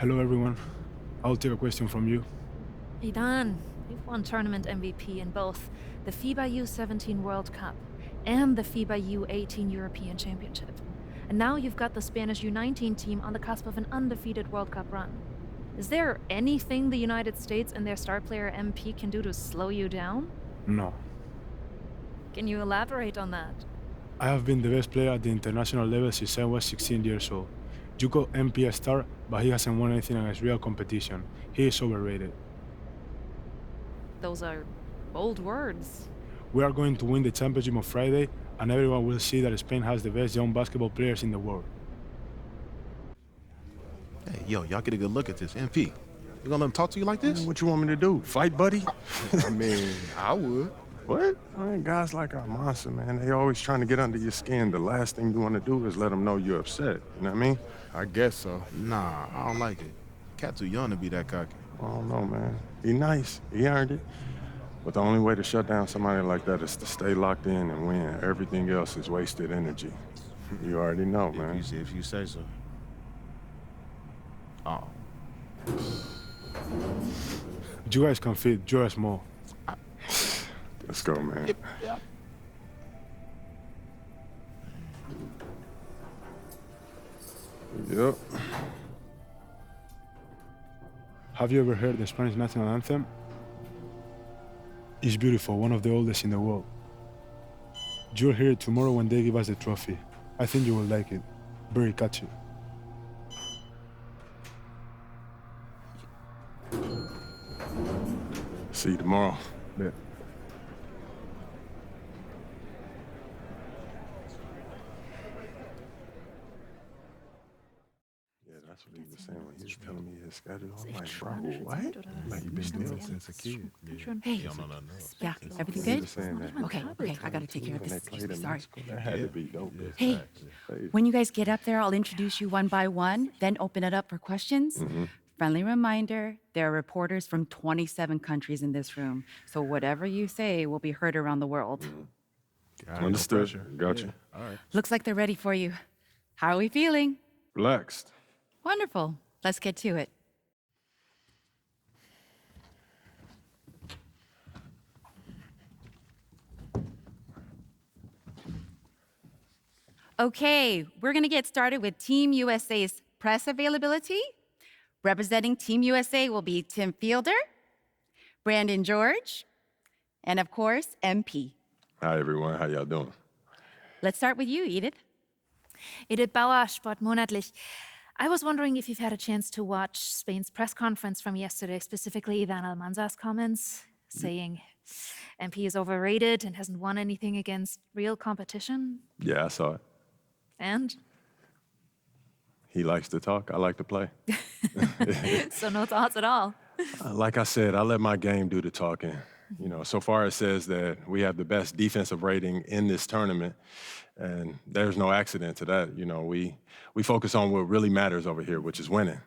Hello, everyone. I'll take a question from you. Idan, you've won tournament MVP in both the FIBA U17 World Cup and the FIBA U18 European Championship. And now you've got the Spanish U19 team on the cusp of an undefeated World Cup run. Is there anything the United States and their star player MP can do to slow you down? No. Can you elaborate on that? I have been the best player at the international level since I was 16 years old. You call MP a star, but he hasn't won anything against real competition. He is overrated. Those are bold words. We are going to win the championship on Friday, and everyone will see that Spain has the best young basketball players in the world. Hey, yo, y'all get a good look at this. MP, you gonna let him talk to you like this? What you want me to do? Fight, buddy? I mean, I would. What? I mean, guys like Almanza, man, they always trying to get under your skin. The last thing you want to do is let them know you're upset. You know what I mean? I guess so. Nah, I don't like it. Cat too young to be that cocky. I don't know, man. Be nice. He earned it. But the only way to shut down somebody like that is to stay locked in and win. Everything else is wasted energy. You already know, man. If you say so. Oh. You guys can fit, you're small. Let's go, man. Yep. Yep. Have you ever heard the Spanish national anthem? It's beautiful, one of the oldest in the world. You'll hear it tomorrow when they give us the trophy. I think you will like it. Very catchy. See you tomorrow. Yeah. That's what he was saying when he was telling me his schedule. I'm like, bro, what? Like you been dealing since a kid. Hey, You don't know nothing else. yeah, everything He good? was saying that. Okay, I gotta take care of When this. they played Excuse me, in sorry. Mexico, that had to be dope. Hey, Hey. when you guys get up there, I'll introduce you one by one, then open it up for questions. Friendly reminder, there are reporters from 27 countries in this room, so whatever you say will be heard around the world. Understood. Gotcha. All right. Looks like they're ready for you. How are we feeling? Relaxed. Wonderful. Let's get to it. Okay, we're gonna get started with Team USA's press availability. Representing Team USA will be Tim Fielder, Brandon George, and of course, MP. Hi, everyone. How y'all doing? Let's start with you, Edith. Edith Bauer, Sportmonatlich. I was wondering if you've had a chance to watch Spain's press conference from yesterday, specifically Idan Almanza's comments saying MP is overrated and hasn't won anything against real competition. Yeah, I saw it. And? He likes to talk. I like to play. So no thoughts at all. Like I said, I let my game do the talking. You know, so far it says that we have the best defensive rating in this tournament, and there's no accident to that. You know, we focus on what really matters over here, which is winning.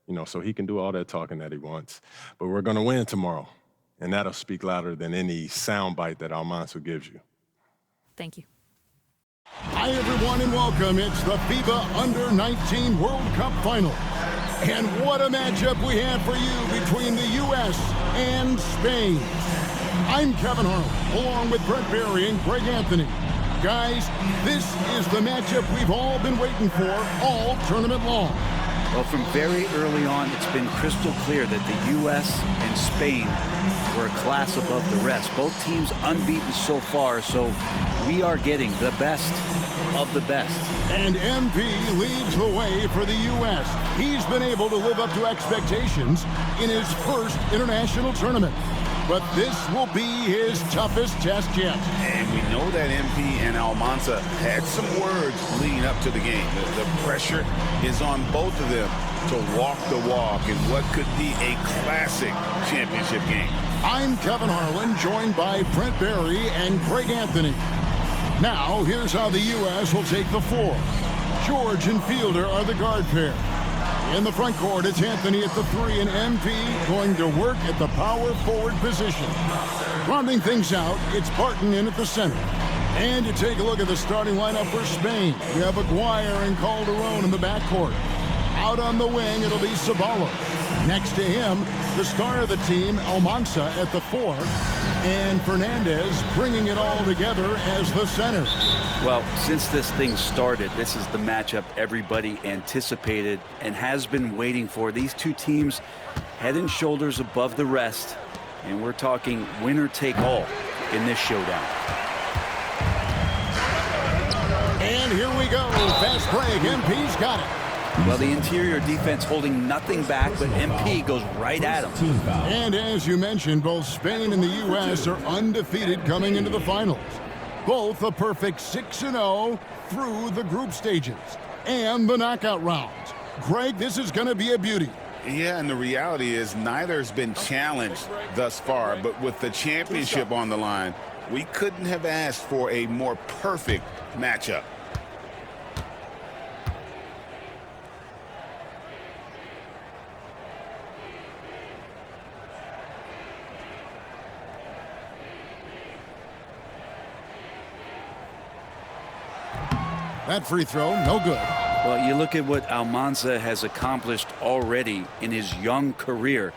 You know, so he can do all that talking that he wants. But we're going to win tomorrow, and that'll speak louder than any soundbite that Almanza gives you. Thank you. Hi, everyone, and welcome. It's the FIBA Under-19 World Cup Final. And what a matchup we have for you between the U.S. and Spain. I'm Kevin Harlan, along with Brent Barry and Greg Anthony. Guys, this is the matchup we've all been waiting for all tournament long. Well, from very early on, it's been crystal clear that the U.S. and Spain were a class above the rest. Both teams unbeaten so far, so we are getting the best of the best. And MP leads the way for the U.S. He's been able to live up to expectations in his first international tournament. But this will be his toughest test yet. And we know that MP and Almanza had some words leading up to the game. The pressure is on both of them to walk the walk in what could be a classic championship game. I'm Kevin Harlan, joined by Brent Barry and Greg Anthony. Now, here's how the U.S. will take the floor. George and Fielder are the guard pair. In the front court, it's Anthony at the 3 and MP going to work at the power forward position. Rounding things out, it's Barton in at the center. And to take a look at the starting lineup for Spain, we have Aguirre and Calderon in the backcourt. Out on the wing, it'll be Ceballos. Next to him, the star of the team, Almanza at the 4. And Fernandez bringing it all together as the center. Well, since this thing started, this is the matchup everybody anticipated and has been waiting for. These two teams head and shoulders above the rest, and we're talking winner take all in this showdown. And here we go. Fast break. MP's got it. Well, the interior defense holding nothing back, but MP goes right at him. And as you mentioned, both Spain and the U.S. are undefeated coming into the finals. Both a perfect 6-0 through the group stages and the knockout rounds. Greg, this is going to be a beauty. Yeah, and the reality is neither has been challenged thus far, but with the championship on the line, we couldn't have asked for a more perfect matchup. That free throw, no good. Well, you look at what Almanza has accomplished already in his young career.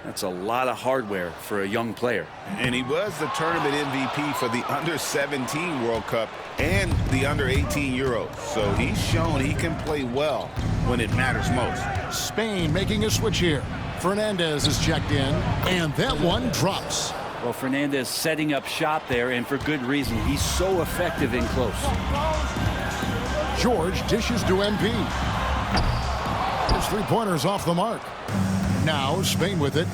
That's a lot of hardware for a young player. And he was the tournament MVP for the Under-17 World Cup and the Under-18 Euros. So he's shown he can play well when it matters most. Spain making a switch here. Fernandez is checked in, and that one drops. Well, Fernandez setting up shop there, and for good reason. He's so effective in close. George dishes to MP. His three-pointer's off the mark. Now Spain with it.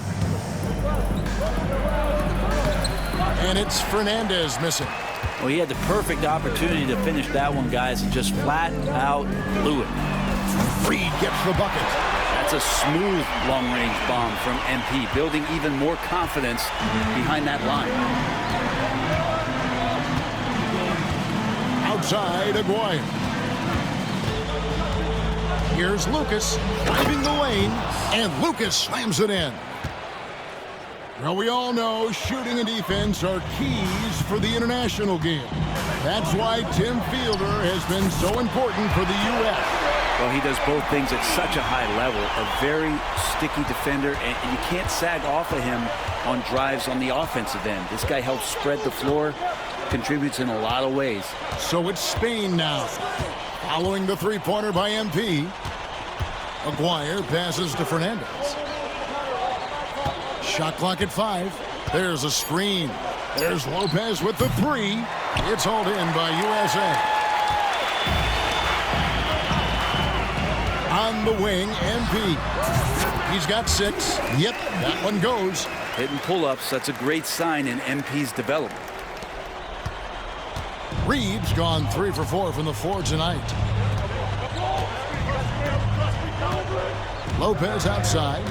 And it's Fernandez missing. Well, he had the perfect opportunity to finish that one, guys, and just flat out blew it. Reed gets the bucket. That's a smooth long-range bomb from MP, building even more confidence behind that line. Outside, Aguirre. Here's Lucas driving the lane, and Lucas slams it in. Now, we all know shooting and defense are keys for the international game. That's why Tim Fielder has been so important for the U.S. Well, he does both things at such a high level. A very sticky defender, and you can't sag off of him on drives on the offensive end. This guy helps spread the floor, contributes in a lot of ways. So it's Spain now. Following the three-pointer by MP. Aguirre passes to Fernandez. Shot clock at 5. There's a screen. There's Lopez with the 3. It's hauled in by USA. On the wing, MP. He's got 6. Yep, that one goes. Hitting pull-ups, that's a great sign in MP's development. Reed's gone 3 for 4 from the floor tonight. Lopez outside.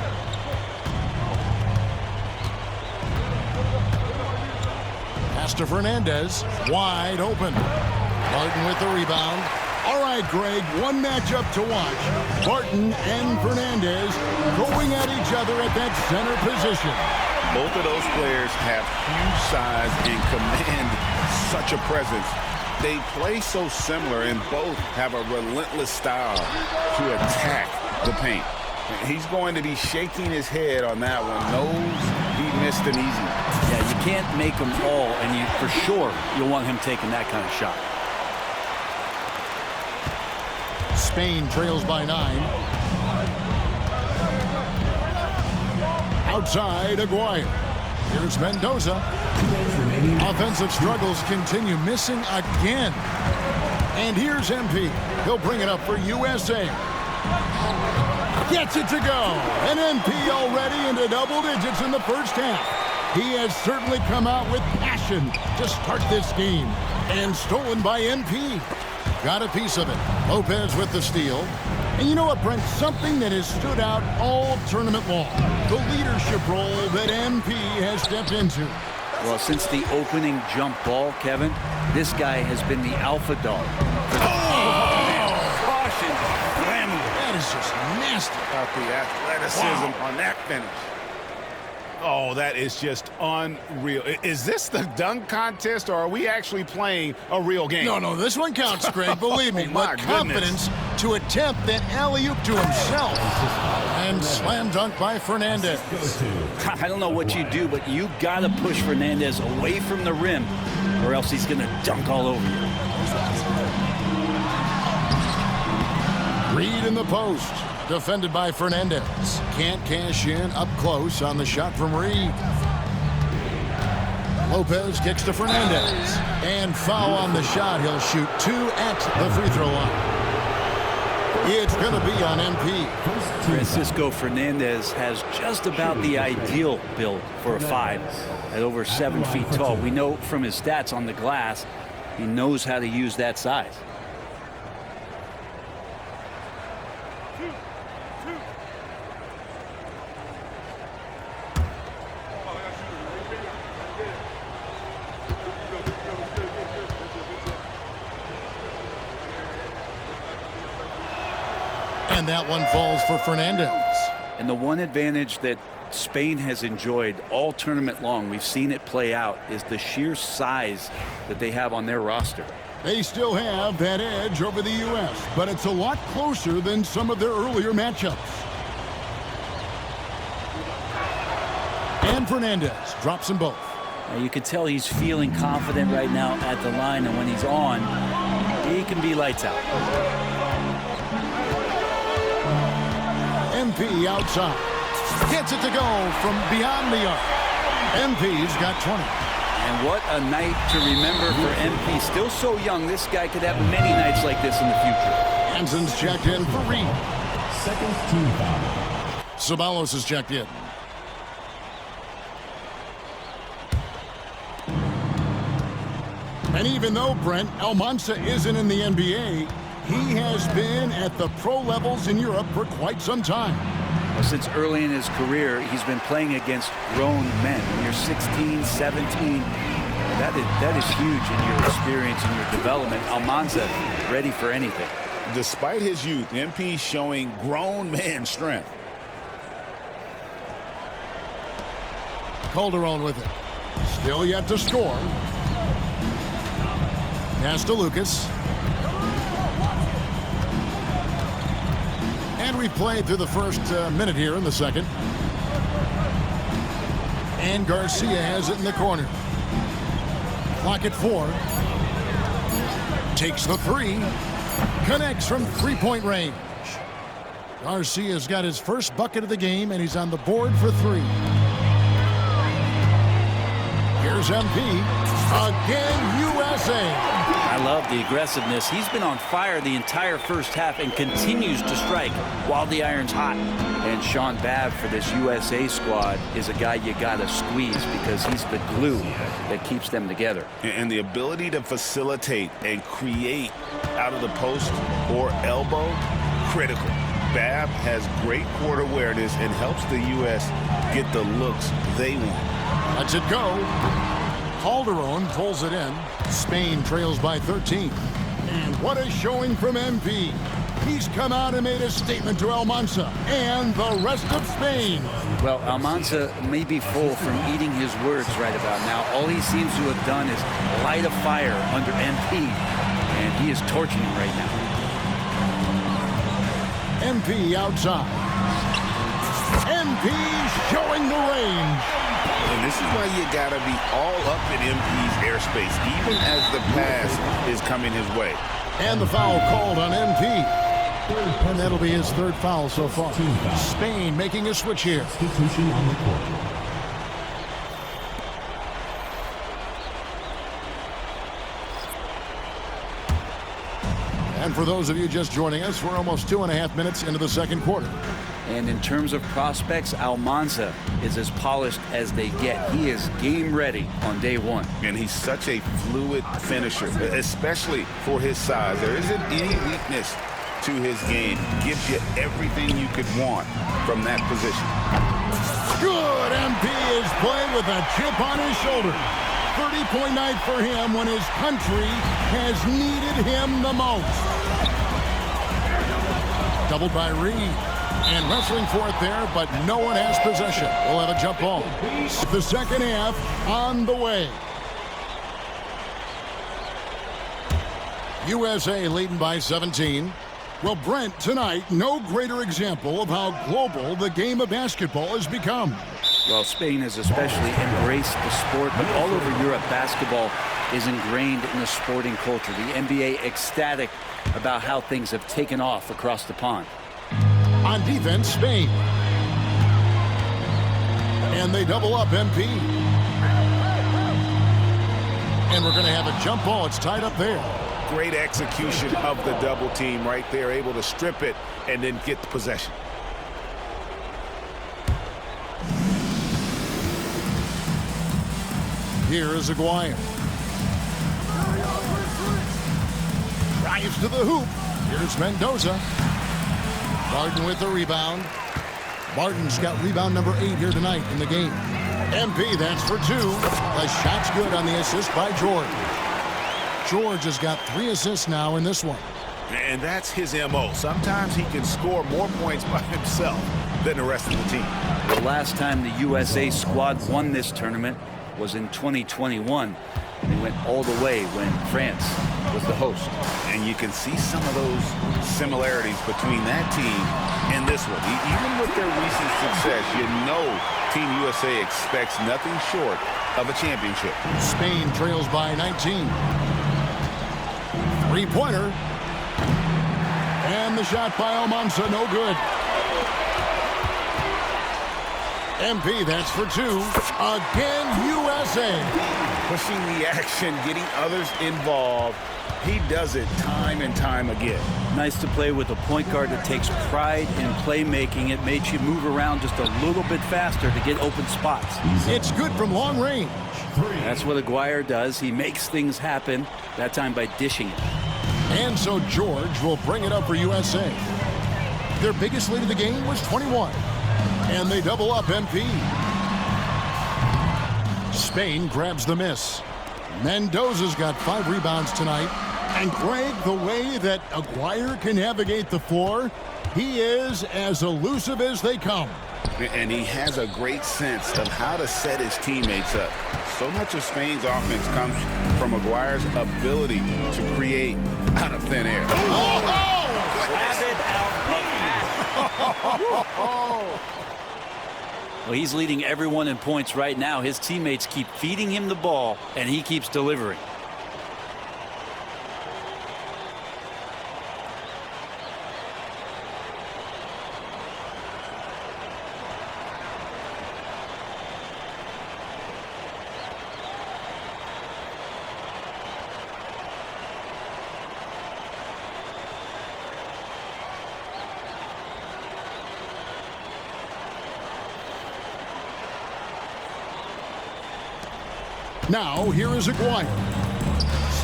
Pass to Fernandez. Wide open. Barton with the rebound. All right, Greg, one matchup to watch. Barton and Fernandez going at each other at that center position. Both of those players have huge size and command such a presence. They play so similar, and both have a relentless style to attack the paint. He's going to be shaking his head on that one. Knows he missed an easy one. Yeah, you can't make them all, and you for sure you'll want him taking that kind of shot. Spain trails by 9. Outside, Aguirre. Here's Mendoza. Offensive struggles continue, missing again. And here's MP. He'll bring it up for USA. Gets it to go. And MP already into double digits in the first half. He has certainly come out with passion to start this game. And stolen by MP. Got a piece of it. Lopez with the steal. And you know what, Brent? Something that has stood out all tournament long. The leadership role that MP has stepped into. Well, since the opening jump ball, Kevin, this guy has been the alpha dog. Caution. That is just nasty. About the athleticism on that finish. Oh, that is just unreal. Is this the dunk contest, or are we actually playing a real game? No, this one counts, Greg, believe me. My But confidence to attempt that alley-oop to himself. And slam dunk by Fernandez. I don't know what you do, but you got to push Fernandez away from the rim, or else he's going to dunk all over you. Reed in the post. Defended by Fernandez. Can't cash in up close on the shot from Reed. Lopez kicks to Fernandez. And foul on the shot. He'll shoot 2 at the free throw line. It's going to be on MP. Francisco Fernandez has just about the ideal build for a 5 at over 7 feet tall. We know from his stats on the glass, he knows how to use that size. And that one falls for Fernandez. And the one advantage that Spain has enjoyed all tournament long, we've seen it play out, is the sheer size that they have on their roster. They still have that edge over the U.S., but it's a lot closer than some of their earlier matchups. And Fernandez drops them both. Now you can tell he's feeling confident right now at the line, and when he's on, he can be lights out. MP outside. Gets it to go from beyond the arc. MP's got 20. And what a night to remember for MP. Still so young, this guy could have many nights like this in the future. Hansen's checked in for Reed. Second team foul. Ceballos is checked in. And even though, Brent, Almansa isn't in the NBA, he has been at the pro levels in Europe for quite some time. Well, since early in his career, he's been playing against grown men. When you're 16, 17, that is huge in your experience and your development. Almansa ready for anything. Despite his youth, MP showing grown man strength. Calderon with it. Still yet to score. Pass to Lucas. And we've played through the first minute here in the second. And Garcia has it in the corner. Clock at 4. Takes the 3. Connects from three-point range. Garcia's got his first bucket of the game, and he's on the board for 3. Here's MP. Again, USA. I love the aggressiveness. He's been on fire the entire first half and continues to strike while the iron's hot. And Sean Babb for this USA squad is a guy you got to squeeze because he's the glue that keeps them together. And the ability to facilitate and create out of the post or elbow, critical. Babb has great court awareness and helps the U.S. get the looks they want. Lets it go. Calderon pulls it in. Spain trails by 13. And what a showing from MP. He's come out and made a statement to Almansa and the rest of Spain. Well, Almansa may be full from eating his words right about now. All he seems to have done is light a fire under MP, and he is torching him right now. MP outside. MP showing the range. And this is why you got to be all up in MP's airspace, even as the pass is coming his way. And the foul called on MP. And that'll be his third foul so far. Spain making a switch here. Substitution on the court. And for those of you just joining us, we're almost 2.5 minutes into the second quarter. And in terms of prospects, Almansa is as polished as they get. He is game ready on day one. And he's such a fluid finisher, especially for his size. There isn't any weakness to his game. Gives you everything you could want from that position. Good. MP is playing with a chip on his shoulder. 30-point night for him when his country has needed him the most. Doubled by Reed. And wrestling for it there, but no one has possession. We'll have a jump ball. The second half on the way. USA leading by 17. Well, Brent, tonight, no greater example of how global the game of basketball has become. Well, Spain has especially embraced the sport, but all over Europe, basketball is ingrained in the sporting culture. The NBA ecstatic about how things have taken off across the pond. On defense, Spain. And they double up MP. And we're going to have a jump ball. It's tied up there. Great execution of the double team right there, able to strip it and then get the possession. Here is Aguirre. Drives to the hoop. Here's Mendoza. Barton with the rebound. Barton's got rebound number 8 here tonight in the game. MP, that's for 2. The shot's good on the assist by George. George has got 3 assists now in this one. And that's his MO. Sometimes he can score more points by himself than the rest of the team. The last time the USA squad won this tournament was in 2021. They went all the way when France was the host. And you can see some of those similarities between that team and this one. Even with their recent success, you know Team USA expects nothing short of a championship. Spain trails by 19. Three-pointer. And the shot by Almanza, no good. MP, that's for 2. Again, USA. Pushing the action, getting others involved. He does it time and time again. Nice to play with a point guard that takes pride in playmaking. It makes you move around just a little bit faster to get open spots. It's good from long range. That's what Aguirre does. He makes things happen, that time by dishing it. And so George will bring it up for USA. Their biggest lead of the game was 21. And they double up MP. Spain grabs the miss. Mendoza's got 5 rebounds tonight. And Greg, the way that Aguirre can navigate the floor, he is as elusive as they come. And he has a great sense of how to set his teammates up. So much of Spain's offense comes from Aguirre's ability to create out of thin air. Well, he's leading everyone in points right now. His teammates keep feeding him the ball, and he keeps delivering. Now, here is Aguirre.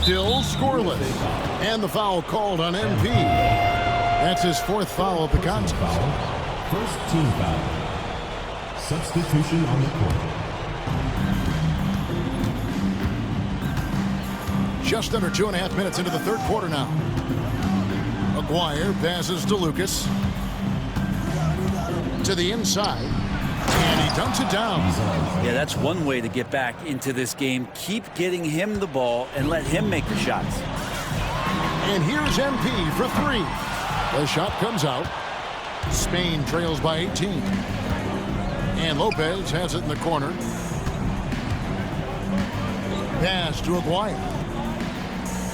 Still scoreless. And the foul called on MP. That's his 4th foul of the contest. First team foul. Substitution on the court. Just under 2.5 minutes into the 3rd quarter now. Aguirre passes to Lucas. To the inside. And he dunks it down. Yeah, that's one way to get back into this game. Keep getting him the ball and let him make the shots. And here's MP for 3. The shot comes out. Spain trails by 18. And Lopez has it in the corner. Pass to Aguirre.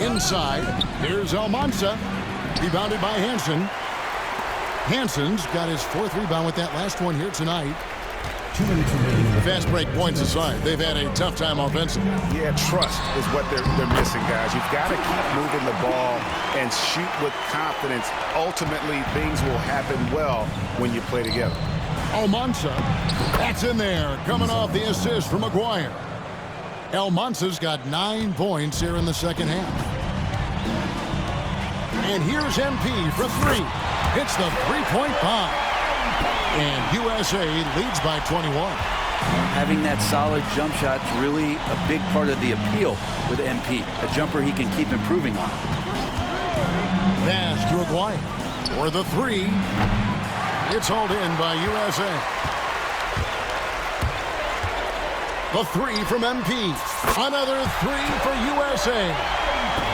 Inside, here's Almanza. Rebounded by Hansen. Hansen's got his 4th rebound with that last one here tonight. 2 minutes remaining. Fast break points aside, they've had a tough time offensively. Yeah, trust is what they're missing, guys. You've got to keep moving the ball and shoot with confidence. Ultimately, things will happen well when you play together. Almanza, that's in there, coming off the assist from Aguirre. Almanza's got 9 points here in the second half. And here's MP for 3. Hits the 3-point bomb. And USA leads by 21. Having that solid jump shot is really a big part of the appeal with MP. A jumper he can keep improving on. Pass to Aguirre for the 3. It's hauled in by USA. The three from MP. Another three for USA.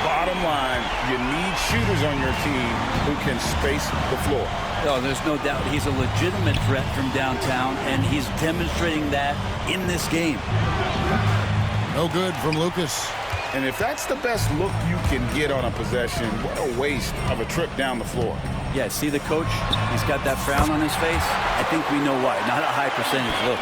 Bottom line, you need shooters on your team who can space the floor. Oh, there's no doubt he's a legitimate threat from downtown, and he's demonstrating that in this game. No good from Lucas. And if that's the best look you can get on a possession, what a waste of a trip down the floor. Yeah, see the coach? He's got that frown on his face. I think we know why. Not a high percentage look.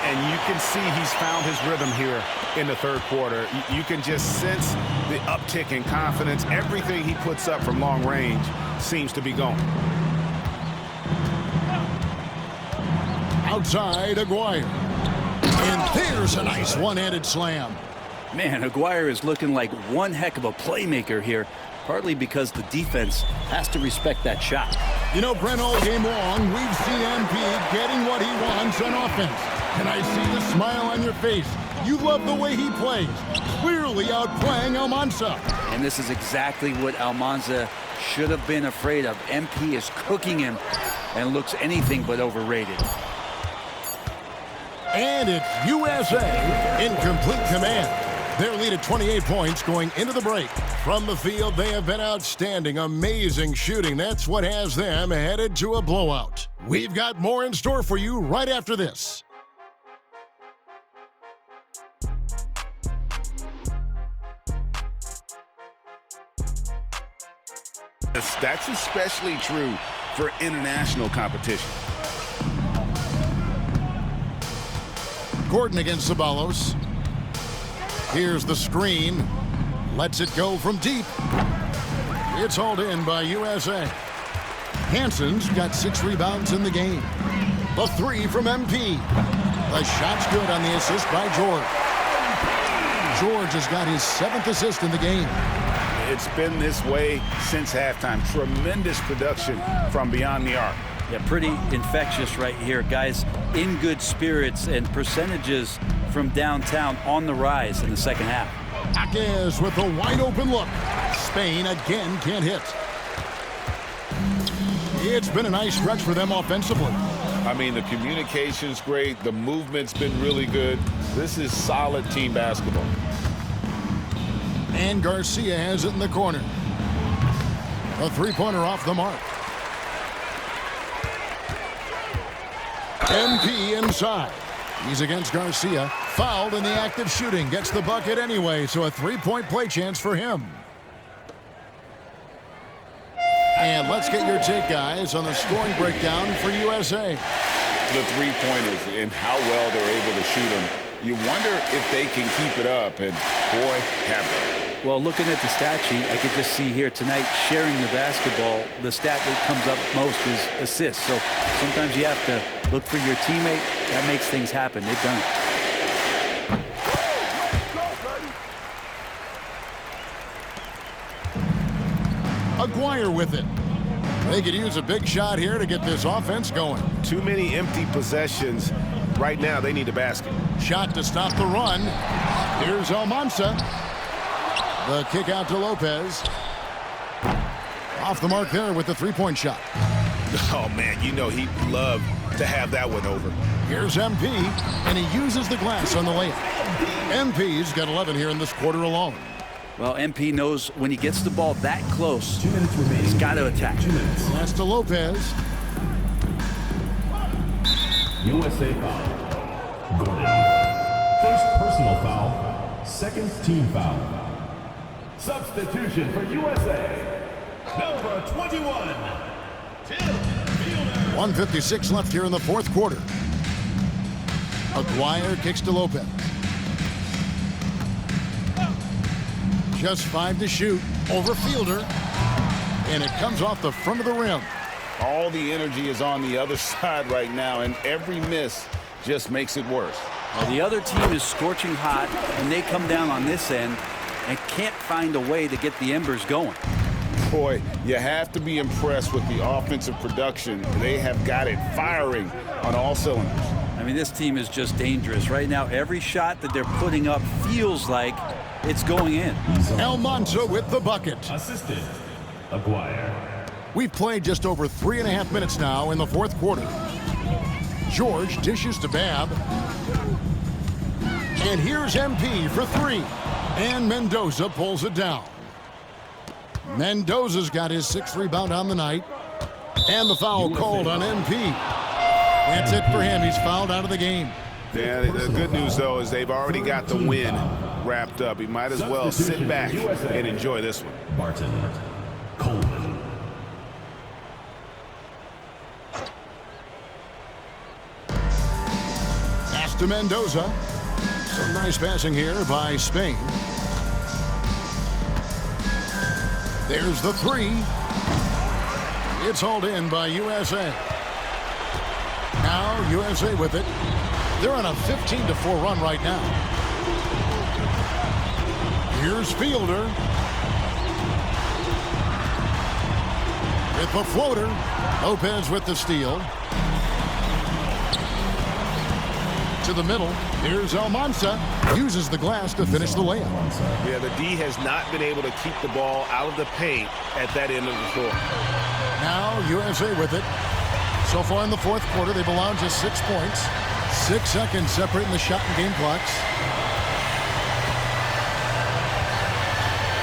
And you can see he's found his rhythm here in the third quarter. You can just sense the uptick in confidence. Everything he puts up from long range seems to be going. Outside, Aguirre. And there's a nice one-handed slam. Man, Aguirre is looking like one heck of a playmaker here, partly because the defense has to respect that shot. You know, Brent, all game long, we've seen MP getting what he wants on offense. And I see the smile on your face. You love the way he plays, clearly outplaying Almanza. And this is exactly what Almanza should have been afraid of. MP is cooking him and looks anything but overrated. And it's USA in complete command. Their lead at 28 points going into the break. From the field, they have been outstanding, amazing shooting. That's what has them headed to a blowout. We've got more in store for you right after this. That's especially true for international competition. Gordon against Ceballos. Here's the screen. Lets it go from deep. It's hauled in by USA. Hansen's got 6 rebounds in the game. The three from MP. The shot's good on the assist by George. George has got his 7th assist in the game. It's been this way since halftime. Tremendous production from beyond the arc. Yeah, pretty infectious right here. Guys in good spirits, and percentages from downtown on the rise in the second half. Jaquez with a wide open look. Spain again can't hit. It's been a nice stretch for them offensively. I mean, the communication's great. The movement's been really good. This is solid team basketball. And Garcia has it in the corner. A three-pointer off the mark. MP inside. He's against Garcia. Fouled in the act of shooting. Gets the bucket anyway, so a three-point play chance for him. And let's get your take, guys, on the scoring breakdown for USA. The three-pointers and how well they're able to shoot them. You wonder if they can keep it up, and boy, have they. Well, looking at the stat sheet, I could just see here tonight, sharing the basketball, the stat that comes up most is assists. So sometimes you have to look for your teammate. That makes things happen. They've done it. Aguirre with it. They could use a big shot here to get this offense going. Too many empty possessions. Right now, they need a basket. Shot to stop the run. Here's Almanza. The kick out to Lopez. Off the mark there with the three-point shot. Oh, man, you know he'd love to have that one over. Here's MP, and he uses the glass on the layup. MP's got 11 here in this quarter alone. Well, MP knows when he gets the ball that close, 2 minutes remaining. he's got to attack. 2 minutes. Pass to Lopez. USA foul. Gordon. First personal foul. Second team foul. Substitution for USA. Number 21. Tim Fielder. 1:56 left here in the fourth quarter. Aguirre kicks to Lopez. Just 5 to shoot. Over Fielder. And it comes off the front of the rim. All the energy is on the other side right now, and every miss just makes it worse. Well, the other team is scorching hot, and they come down on this end and can't find a way to get the embers going. Boy, you have to be impressed with the offensive production. They have got it firing on all cylinders. I mean, this team is just dangerous. Right now, every shot that they're putting up feels like it's going in. Almanza with the bucket. Assistant. Aguirre. We've played just over 3.5 minutes now in the fourth quarter. George dishes to Babb. And here's MP for three. And Mendoza pulls it down. Mendoza's got his 6th rebound on the night. And the foul called on MP. That's it for him. He's fouled out of the game. Yeah, the good news, though, is they've already got the win wrapped up. He might as well sit back and enjoy this one. Martin Coleman. Pass to Mendoza. Some nice passing here by Spain. There's the three. It's hauled in by USA. Now USA with it. They're on a 15-4 run right now. Here's Fielder. With the floater. Lopez with the steal. To the middle. Here's Almanza. Uses the glass to finish the layup. Yeah, the D has not been able to keep the ball out of the paint at that end of the floor. Now USA with it. So far in the fourth quarter, they've allowed just 6 points. 6 seconds separating the shot and game clocks.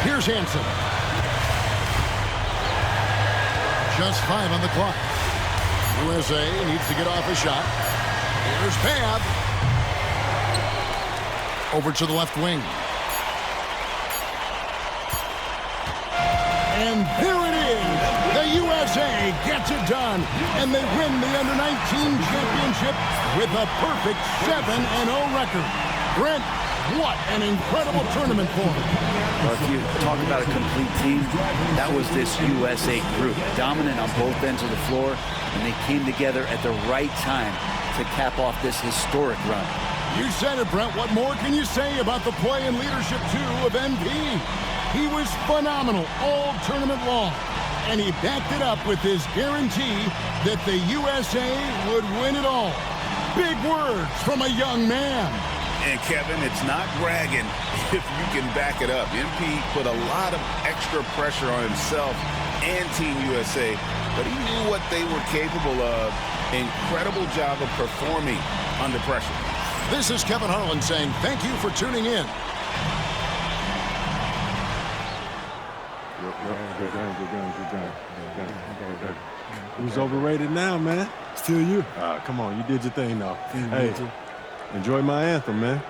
Here's Hansen. Just 5 on the clock. USA needs to get off a shot. Here's Babb. Over to the left wing. And there it is. The USA gets it done. And they win the Under-19 championship with a perfect 7-0 record. Brent, what an incredible tournament for them. Well, if you talk about a complete team, that was this USA group. Dominant on both ends of the floor. And they came together at the right time to cap off this historic run. You said it, Brent. What more can you say about the play and leadership, too, of MP? He was phenomenal all tournament long, and he backed it up with his guarantee that the USA would win it all. Big words from a young man. And, Kevin, it's not bragging if you can back it up. MP put a lot of extra pressure on himself and Team USA, but he knew what they were capable of. Incredible job of performing under pressure. This is Kevin Harlan saying thank you for tuning in. Who's overrated now, man? Still you. Come on, you did your thing, though. Hey, enjoy my anthem, man.